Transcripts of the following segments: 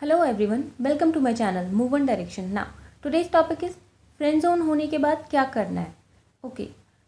Hello everyone, welcome to my channel Move One Direction. Now, today's topic is friend zone होने के बाद क्या करना है. ओके,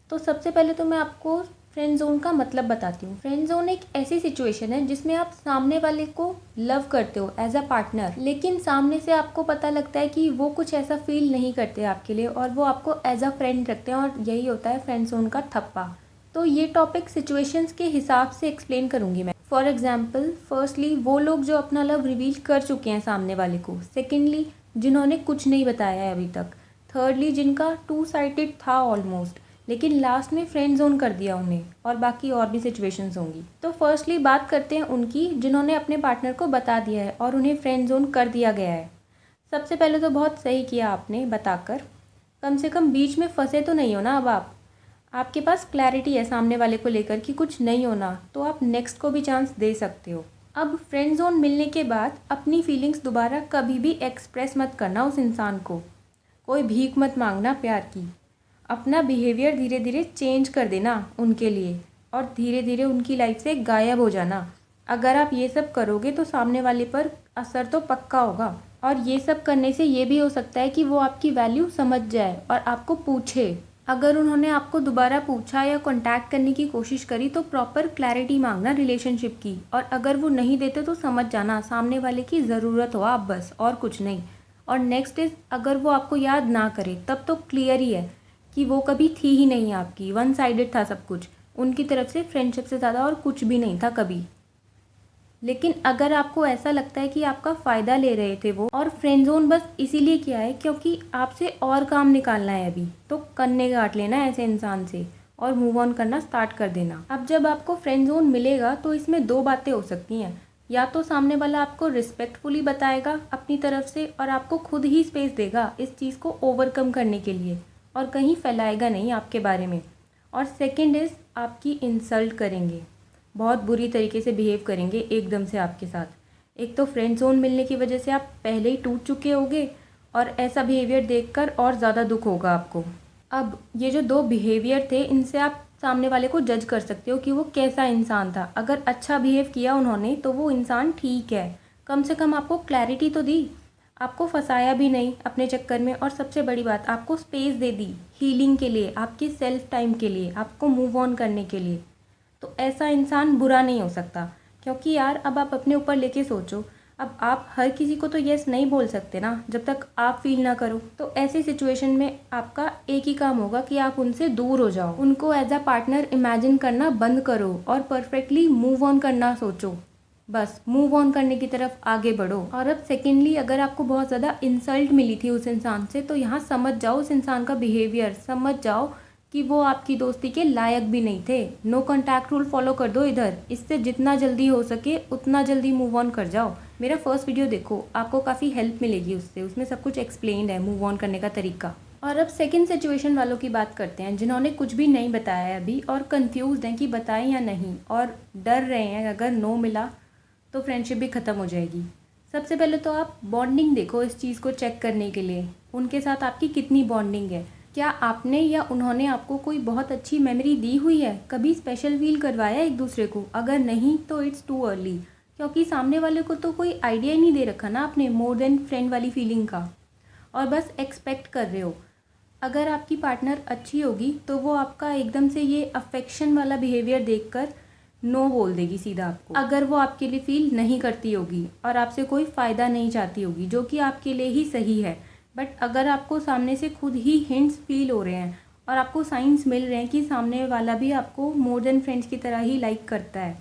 तो सबसे पहले तो मैं आपको फ्रेंड जोन का मतलब बताती हूँ. फ्रेंड जोन एक ऐसी सिचुएशन है जिसमें आप सामने वाले को लव करते हो एज अ पार्टनर, लेकिन सामने से आपको पता लगता है कि वो कुछ ऐसा फील नहीं करते आपके लिए और वो आपको एज अ फ्रेंड रखते हैं, और यही होता है फ्रेंड जोन का थप्पा. तो ये टॉपिक सिचुएशंस के हिसाब से एक्सप्लेन करूँगी मैं. फॉर एग्जाम्पल, फर्स्टली वो लोग जो अपना लव रिवील कर चुके हैं सामने वाले को. सेकेंडली, जिन्होंने कुछ नहीं बताया है अभी तक. थर्डली, जिनका टू साइडेड था ऑलमोस्ट, लेकिन लास्ट में फ्रेंड जोन कर दिया उन्हें. और बाकी और भी सिचुएशंस होंगी. तो फर्स्टली बात करते हैं उनकी जिन्होंने अपने पार्टनर को बता दिया है और उन्हें फ्रेंड जोन कर दिया गया है. सबसे पहले तो बहुत सही किया आपने बताकर. कम से कम बीच में फंसे तो नहीं हो ना. अब आपके पास क्लैरिटी है सामने वाले को लेकर कि कुछ नहीं होना, तो आप नेक्स्ट को भी चांस दे सकते हो. अब फ्रेंड जोन मिलने के बाद अपनी फीलिंग्स दोबारा कभी भी एक्सप्रेस मत करना उस इंसान को. कोई भीख मत मांगना प्यार की. अपना बिहेवियर धीरे धीरे चेंज कर देना उनके लिए और धीरे धीरे उनकी लाइफ से गायब हो जाना. अगर आप ये सब करोगे तो सामने वाले पर असर तो पक्का होगा. और ये सब करने से ये भी हो सकता है कि वो आपकी वैल्यू समझ जाए और आपको पूछे. अगर उन्होंने आपको दोबारा पूछा या कांटेक्ट करने की कोशिश करी तो प्रॉपर क्लैरिटी मांगना रिलेशनशिप की. और अगर वो नहीं देते तो समझ जाना सामने वाले की ज़रूरत हो आप, बस, और कुछ नहीं. और नेक्स्ट इज़, अगर वो आपको याद ना करे तब तो क्लियर ही है कि वो कभी थी ही नहीं आपकी. वन साइडेड था सब कुछ. उनकी तरफ से फ्रेंडशिप से ज़्यादा और कुछ भी नहीं था कभी. लेकिन अगर आपको ऐसा लगता है कि आपका फ़ायदा ले रहे थे वो, और फ्रेंड जोन बस इसीलिए किया है क्योंकि आपसे और काम निकालना है अभी, तो कन्ने गांठ लेना है ऐसे इंसान से और मूव ऑन करना स्टार्ट कर देना. अब जब आपको फ्रेंड जोन मिलेगा तो इसमें दो बातें हो सकती हैं. या तो सामने वाला आपको रिस्पेक्टफुली बताएगा अपनी तरफ से और आपको खुद ही स्पेस देगा इस चीज़ को ओवरकम करने के लिए, और कहीं फैलाएगा नहीं आपके बारे में. और सेकेंड इज़, आपकी इंसल्ट करेंगे, बहुत बुरी तरीके से बिहेव करेंगे एकदम से आपके साथ. एक तो फ्रेंड जोन मिलने की वजह से आप पहले ही टूट चुके होगे और ऐसा बिहेवियर देखकर और ज़्यादा दुख होगा आपको. अब ये जो दो बिहेवियर थे, इनसे आप सामने वाले को जज कर सकते हो कि वो कैसा इंसान था. अगर अच्छा बिहेव किया उन्होंने तो वो इंसान ठीक है, कम से कम आपको क्लैरिटी तो दी, आपको फंसाया भी नहीं अपने चक्कर में. और सबसे बड़ी बात, आपको स्पेस दे दी हीलिंग के लिए, आपके सेल्फ टाइम के लिए, आपको मूव ऑन करने के लिए. तो ऐसा इंसान बुरा नहीं हो सकता. क्योंकि यार, अब आप अपने ऊपर लेके सोचो. अब आप हर किसी को तो यस नहीं बोल सकते ना जब तक आप फील ना करो. तो ऐसी सिचुएशन में आपका एक ही काम होगा कि आप उनसे दूर हो जाओ, उनको एज अ पार्टनर इमेजिन करना बंद करो और परफेक्टली मूव ऑन करना सोचो. बस मूव ऑन करने की तरफ आगे बढ़ो. और अब सेकेंडली, अगर आपको बहुत ज़्यादा इंसल्ट मिली थी उस इंसान से, तो यहाँ समझ जाओ उस इंसान का बिहेवियर, समझ जाओ कि वो आपकी दोस्ती के लायक भी नहीं थे. नो कॉन्टैक्ट रूल फॉलो कर दो इधर. इससे जितना जल्दी हो सके उतना जल्दी मूव ऑन कर जाओ. मेरा फर्स्ट वीडियो देखो, आपको काफ़ी हेल्प मिलेगी उससे. उसमें सब कुछ एक्सप्लेन्ड है मूव ऑन करने का तरीका. और अब सेकंड सिचुएशन वालों की बात करते हैं जिन्होंने कुछ भी नहीं बताया है अभी और कंफ्यूज हैं कि बताएं या नहीं, और डर रहे हैं अगर नो मिला तो फ्रेंडशिप भी ख़त्म हो जाएगी. सबसे पहले तो आप बॉन्डिंग देखो इस चीज़ को चेक करने के लिए. उनके साथ आपकी कितनी बॉन्डिंग है. क्या आपने या उन्होंने आपको कोई बहुत अच्छी मेमोरी दी हुई है, कभी स्पेशल फील करवाया एक दूसरे को. अगर नहीं तो इट्स टू अर्ली, क्योंकि सामने वाले को तो कोई आइडिया ही नहीं दे रखा ना आपने मोर देन फ्रेंड वाली फीलिंग का, और बस एक्सपेक्ट कर रहे हो. अगर आपकी पार्टनर अच्छी होगी तो वो आपका एकदम से ये अफेक्शन वाला बिहेवियर देखकर नो बोल देगी सीधा आपको. अगर वो आपके लिए फील नहीं करती होगी और आपसे कोई फ़ायदा नहीं चाहती होगी, जो कि आपके लिए ही सही है. बट अगर आपको सामने से खुद ही हिंट्स फील हो रहे हैं और आपको साइंस मिल रहे हैं कि सामने वाला भी आपको मोर देन फ्रेंड्स की तरह ही लाइक करता है,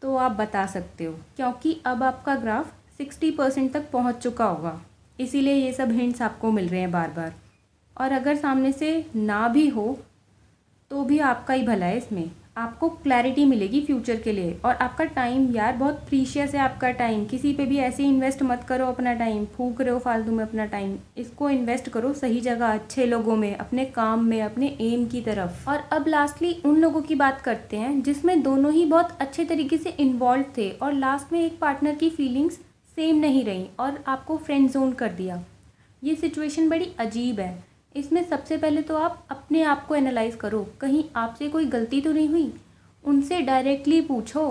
तो आप बता सकते हो. क्योंकि अब आपका ग्राफ 60% तक पहुंच चुका होगा, इसीलिए ये सब हिंट्स आपको मिल रहे हैं बार बार. और अगर सामने से ना भी हो तो भी आपका ही भला है इसमें. आपको क्लैरिटी मिलेगी फ्यूचर के लिए. और आपका टाइम यार बहुत प्रीशियस है. आपका टाइम किसी पे भी ऐसे इन्वेस्ट मत करो. अपना टाइम फूक रहे हो फालतू में अपना टाइम, इसको इन्वेस्ट करो सही जगह, अच्छे लोगों में, अपने काम में, अपने एम की तरफ. और अब लास्टली उन लोगों की बात करते हैं जिसमें दोनों ही बहुत अच्छे तरीके से इन्वॉल्व थे और लास्ट में एक पार्टनर की फीलिंग्स सेम नहीं रही और आपको फ्रेंड जोन कर दिया. ये सिचुएशन बड़ी अजीब है. इसमें सबसे पहले तो आप अपने आप को एनालाइज करो, कहीं आपसे कोई गलती तो नहीं हुई. उनसे डायरेक्टली पूछो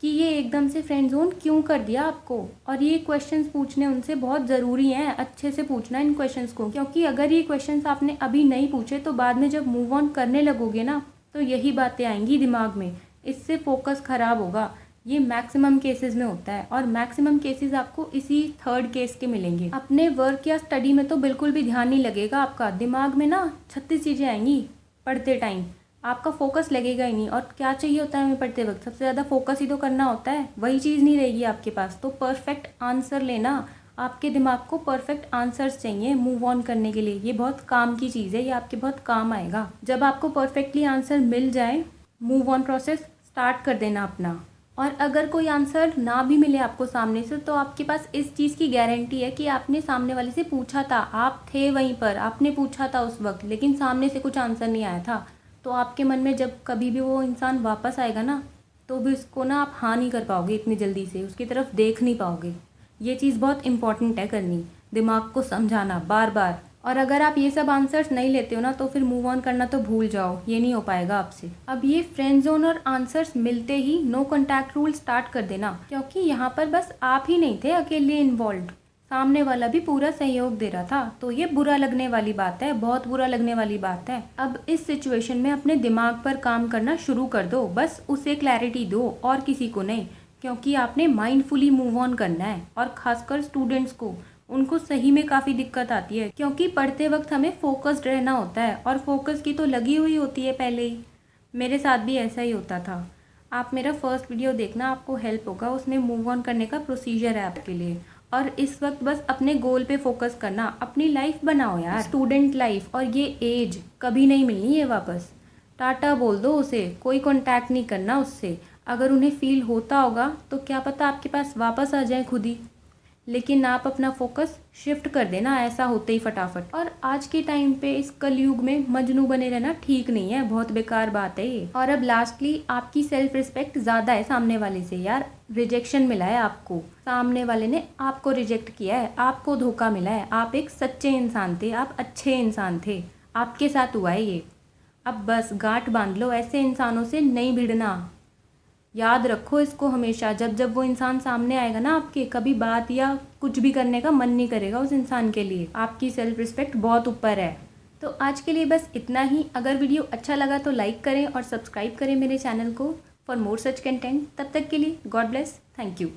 कि ये एकदम से फ्रेंड जोन क्यों कर दिया आपको। और ये क्वेश्चंस पूछने उनसे बहुत ज़रूरी हैं, अच्छे से पूछना इन क्वेश्चंस को, क्योंकि अगर ये क्वेश्चंस आपने अभी नहीं पूछे तो बाद में जब मूव ऑन करने लगोगे ना तो यही बातें आएंगी दिमाग में, इससे फोकस ख़राब होगा। ये मैक्सिमम केसेस में होता है और मैक्सिमम केसेस आपको इसी थर्ड केस के मिलेंगे। अपने वर्क या स्टडी में तो बिल्कुल भी ध्यान नहीं लगेगा आपका, दिमाग में ना 36 चीज़ें आएंगी पढ़ते टाइम, आपका फोकस लगेगा ही नहीं। और क्या चाहिए होता है हमें पढ़ते वक्त, सबसे ज़्यादा फोकस ही तो करना होता है, वही चीज़ नहीं रहेगी आपके पास। तो परफेक्ट आंसर लेना, आपके दिमाग को परफेक्ट आंसर्स चाहिए मूव ऑन करने के लिए। ये बहुत काम की चीज़ है, ये आपके बहुत काम आएगा। जब आपको परफेक्टली आंसर मिल जाए, मूव ऑन प्रोसेस स्टार्ट कर देना अपना। और अगर कोई आंसर ना भी मिले आपको सामने से, तो आपके पास इस चीज़ की गारंटी है कि आपने सामने वाले से पूछा था, आप थे वहीं पर, आपने पूछा था उस वक्त, लेकिन सामने से कुछ आंसर नहीं आया था। तो आपके मन में जब कभी भी वो इंसान वापस आएगा ना, तो भी उसको ना आप हाँ नहीं कर पाओगे इतनी जल्दी से, उसकी तरफ देख नहीं पाओगे। ये चीज़ बहुत इंपॉर्टेंट है करनी, दिमाग को समझाना बार बार। और अगर आप ये सब आंसर्स नहीं लेते हो ना, तो फिर मूव ऑन करना तो भूल जाओ, ये नहीं हो पाएगा आपसे। अब ये फ्रेंड जोन और आंसर्स मिलते ही नो कॉन्टैक्ट रूल स्टार्ट कर देना, क्योंकि यहाँ पर बस आप ही नहीं थे अकेले इन्वॉल्व, सामने वाला भी पूरा सहयोग दे रहा था। तो ये बुरा लगने वाली बात है, बहुत बुरा लगने वाली बात है। अब इस सिचुएशन में अपने दिमाग पर काम करना शुरू कर दो, बस उसे क्लैरिटी दो और किसी को नहीं, क्योंकि आपने माइंडफुली मूव ऑन करना है। और खासकर स्टूडेंट्स को, उनको सही में काफ़ी दिक्कत आती है, क्योंकि पढ़ते वक्त हमें फोकस्ड रहना होता है और फोकस की तो लगी हुई होती है पहले ही। मेरे साथ भी ऐसा ही होता था। आप मेरा फर्स्ट वीडियो देखना, आपको हेल्प होगा, उसमें मूव ऑन करने का प्रोसीजर है आपके लिए। और इस वक्त बस अपने गोल पे फोकस करना, अपनी लाइफ बनाओ यार, स्टूडेंट लाइफ। और ये एज कभी नहीं मिलनी है वापस, टाटा बोल दो उसे, कोई कांटेक्ट नहीं करना उससे। अगर उन्हें फील होता होगा तो क्या पता आपके पास वापस आ जाए खुद ही, लेकिन आप अपना फोकस शिफ्ट कर देना ऐसा होते ही फटाफट। और आज के टाइम पे इस कलयुग में मजनू बने रहना ठीक नहीं है, बहुत बेकार बात है ये। और अब लास्टली, आपकी सेल्फ रिस्पेक्ट ज़्यादा है सामने वाले से यार। रिजेक्शन मिला है आपको, सामने वाले ने आपको रिजेक्ट किया है, आपको धोखा मिला है। आप एक सच्चे इंसान थे, आप अच्छे इंसान थे, आपके साथ हुआ है ये। अब बस गांठ बांध लो, ऐसे इंसानों से नहीं भिड़ना। याद रखो इसको हमेशा, जब जब वो इंसान सामने आएगा ना आपके, कभी बात या कुछ भी करने का मन नहीं करेगा उस इंसान के लिए। आपकी सेल्फ रिस्पेक्ट बहुत ऊपर है। तो आज के लिए बस इतना ही। अगर वीडियो अच्छा लगा तो लाइक करें और सब्सक्राइब करें मेरे चैनल को फॉर मोर सच कंटेंट। तब तक के लिए गॉड ब्लेस, थैंक यू।